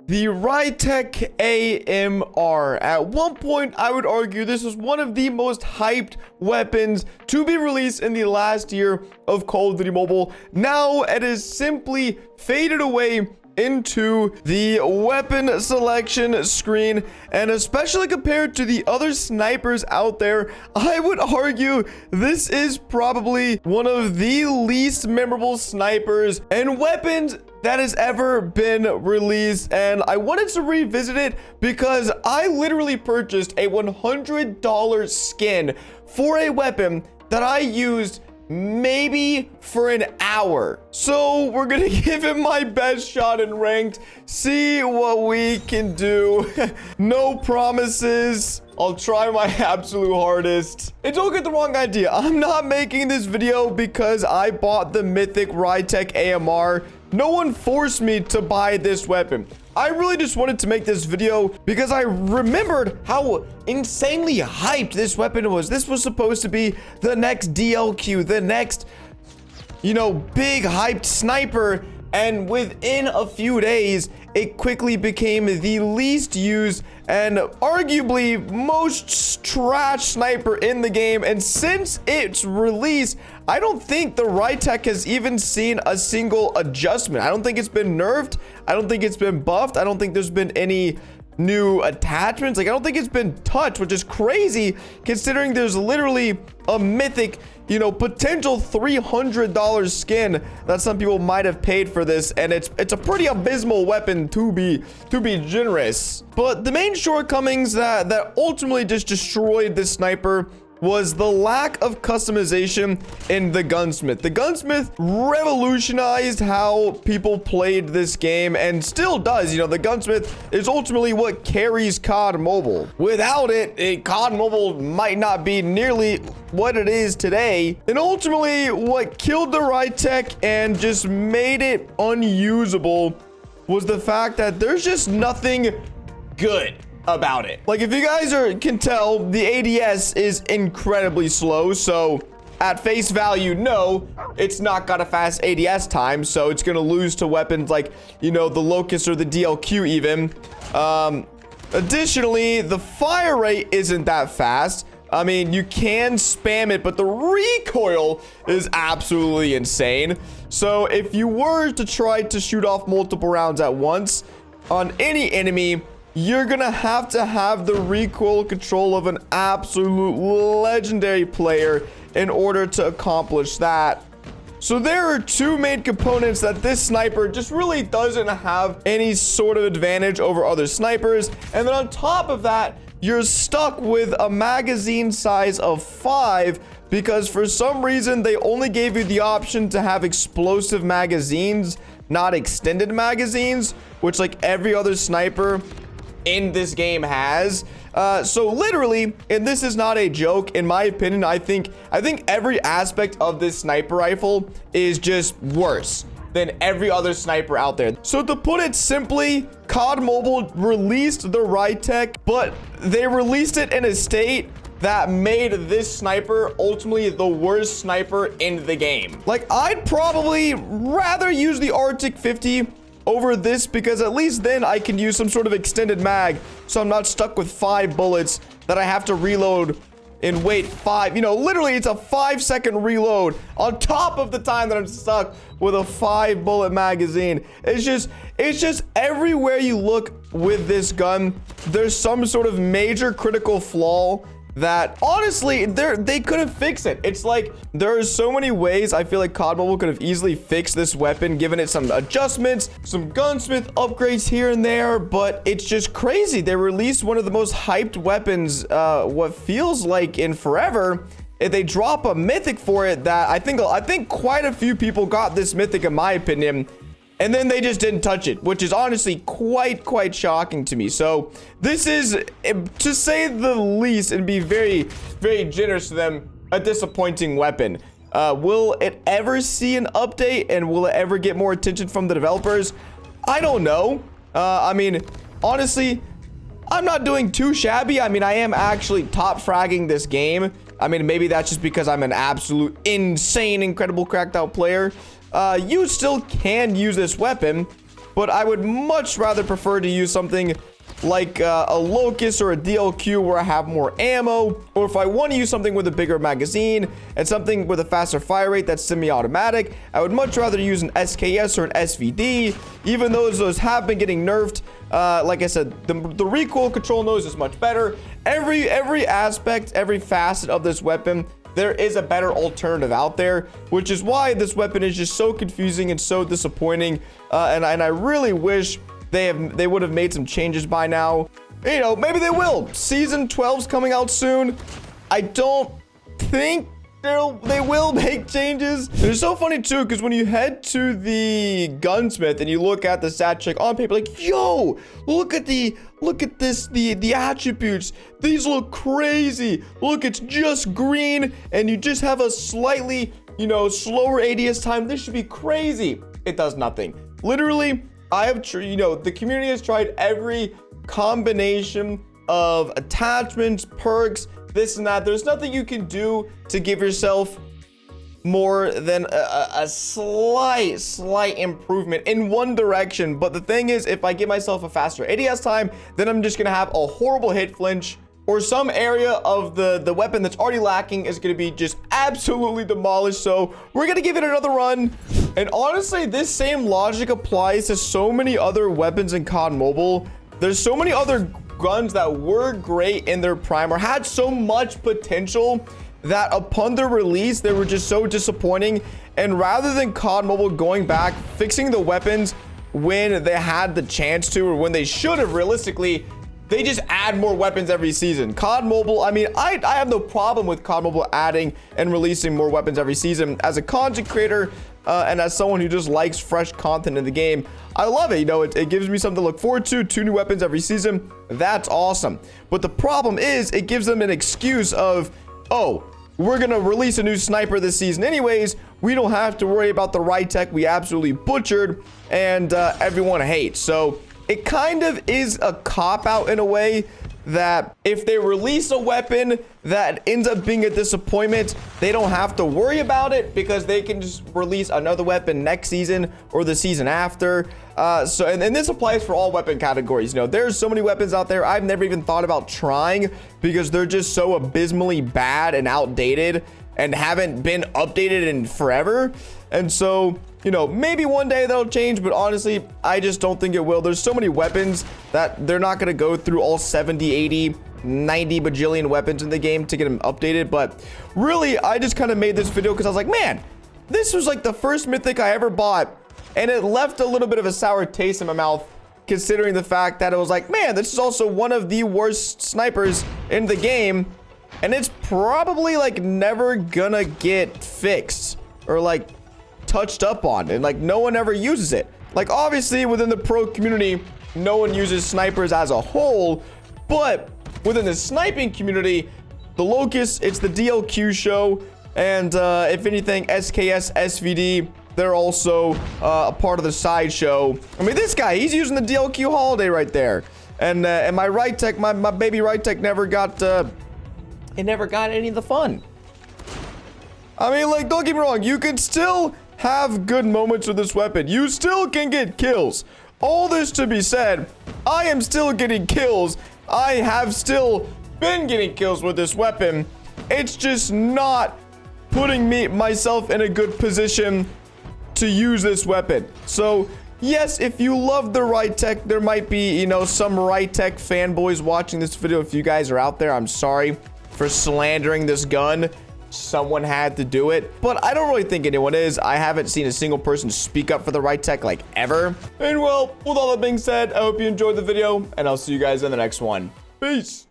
The Rytech AMR. At one point, I would argue this was one of the most hyped weapons to be released in the last year of Call of Duty Mobile. Now, it is simply faded away into the weapon selection screen, and especially compared to the other snipers out there, I would argue this is probably one of the least memorable snipers and weapons that has ever been released. And I wanted to revisit it because I literally purchased a $100 skin for a weapon that I used maybe for an hour. So we're gonna give him my best shot in ranked, see what we can do. No promises. I'll try my absolute hardest. And don't get the wrong idea, I'm not making this video because I bought the mythic Rytech AMR. No one forced me to buy this weapon. I really just wanted to make this video because I remembered how insanely hyped this weapon was. This was supposed to be the next DLQ, the next, big hyped sniper. And within a few days, it quickly became the least used and arguably most trash sniper in the game. And since its release, I don't think the Rytech has even seen a single adjustment. I don't think it's been nerfed. I don't think it's been buffed. I don't think there's been any new attachments. I don't think it's been touched, which is crazy considering there's literally a mythic, potential $300 skin that some people might have paid for this, and it's a pretty abysmal weapon to be generous. But the main shortcomings that ultimately just destroyed this sniper was the lack of customization in the gunsmith. The gunsmith revolutionized how people played this game and still does. The gunsmith is ultimately what carries COD Mobile. Without it, COD Mobile might not be nearly what it is today. And ultimately, what killed the Rytech and just made it unusable was the fact that there's just nothing good about it. Like, if you guys can tell, the ADS is incredibly slow. So at face value, no, it's not got a fast ADS time, so it's gonna lose to weapons like the Locust or the DLQ even. Additionally, the fire rate isn't that fast. I mean, you can spam it, but the recoil is absolutely insane. So if you were to try to shoot off multiple rounds at once on any enemy, you're gonna have to have the recoil control of an absolute legendary player in order to accomplish that. So there are two main components that this sniper just really doesn't have any sort of advantage over other snipers. And then on top of that, you're stuck with a magazine size of 5 because for some reason they only gave you the option to have explosive magazines, not extended magazines, which like every other sniper in this game has. So literally, and this is not a joke, in my opinion, I think every aspect of this sniper rifle is just worse than every other sniper out there. So to put it simply, COD Mobile released the Rytech, but they released it in a state that made this sniper ultimately the worst sniper in the game. Like, I'd probably rather use the Arctic 50 over this because at least then I can use some sort of extended mag, so I'm not stuck with 5 bullets that I have to reload and wait 5. Literally it's a 5-second reload on top of the time that I'm stuck with a 5-bullet magazine. It's just everywhere you look with this gun, there's some sort of major critical flaw that honestly they couldn't fix it. It's like there are so many ways I feel like COD Mobile could have easily fixed this weapon, given it some adjustments, some gunsmith upgrades here and there, but it's just crazy. They released one of the most hyped weapons what feels like in forever. If they drop a mythic for it, that I think quite a few people got this mythic in my opinion, and then they just didn't touch it, which is honestly quite shocking to me. So this is, to say the least, and be very generous to them, a disappointing weapon. Will it ever see an update, and will it ever get more attention from the developers? I don't know. I mean, honestly, I'm not doing too shabby. I mean, I am actually top fragging this game. I mean, maybe that's just because I'm an absolute insane, incredible cracked out player. You still can use this weapon. but I would much rather prefer to use something like a Locust or a DLQ where I have more ammo, or if I want to use something with a bigger magazine and something with a faster fire rate that's semi-automatic, I would much rather use an SKS or an SVD, even though those have been getting nerfed. Like I said, the recoil control nose is much better. Every aspect, every facet of this weapon, there is a better alternative out there, which is why this weapon is just so confusing and so disappointing. And I really wish they would have made some changes by now. You know, maybe they will. Season 12's coming out soon. I don't think they will make changes. And it's so funny too, because when you head to the gunsmith and you look at the stat check on paper, like, yo, look at this, the attributes. These look crazy. Look, it's just green and you just have a slightly, you know, slower ADS time. This should be crazy. It does nothing. Literally, the community has tried every combination of attachments, perks, this and that. There's nothing you can do to give yourself more than a slight improvement in one direction. But the thing is, if I give myself a faster ADS time, then I'm just gonna have a horrible hit flinch, or some area of the weapon that's already lacking is going to be just absolutely demolished. So we're going to give it another run. And honestly, this same logic applies to so many other weapons in COD Mobile. There's so many other guns that were great in their prime or had so much potential that upon their release, they were just so disappointing. And rather than COD Mobile going back, fixing the weapons when they had the chance to, or when they should have realistically, they just add more weapons every season. COD Mobile, I mean, I have no problem with COD Mobile adding and releasing more weapons every season. As a content creator and as someone who just likes fresh content in the game, I love it. You know, it gives me something to look forward to. 2 new weapons every season. That's awesome. But the problem is, it gives them an excuse of, oh, we're going to release a new sniper this season anyways. We don't have to worry about the right tech we absolutely butchered and everyone hates. So it kind of is a cop-out in a way that if they release a weapon that ends up being a disappointment, they don't have to worry about it because they can just release another weapon next season or the season after. And this applies for all weapon categories. You know, there's so many weapons out there I've never even thought about trying because they're just so abysmally bad and outdated and haven't been updated in forever. And so, you know, maybe one day that'll change, but honestly, I just don't think it will. There's so many weapons that they're not going to go through all 70, 80, 90 bajillion weapons in the game to get them updated. But really, I just kind of made this video because I was like, man, this was like the first mythic I ever bought, and it left a little bit of a sour taste in my mouth, considering the fact that it was like, man, this is also one of the worst snipers in the game, and it's probably like never gonna get fixed or like touched up on, and like no one ever uses it. Like obviously within the pro community, no one uses snipers as a whole, but within the sniping community, the Locust, it's the DLQ show, and if anything, SKS, SVD, they're also a part of the sideshow. I mean, this guy, he's using the DLQ holiday right there, and my right tech, my baby right tech never got any of the fun. I mean, like, don't get me wrong, you can still have good moments with this weapon. You still can get kills. All this to be said, I am still getting kills. I have still been getting kills with this weapon. It's just not putting myself in a good position to use this weapon. So yes, if you love the right tech, there might be, you know, some right tech fanboys watching this video. If you guys are out there, I'm sorry for slandering this gun. Someone had to do it, but I don't really think anyone is. I haven't seen a single person speak up for the right tech like ever. And well, with all that being said, I hope you enjoyed the video, and I'll see you guys in the next one. Peace.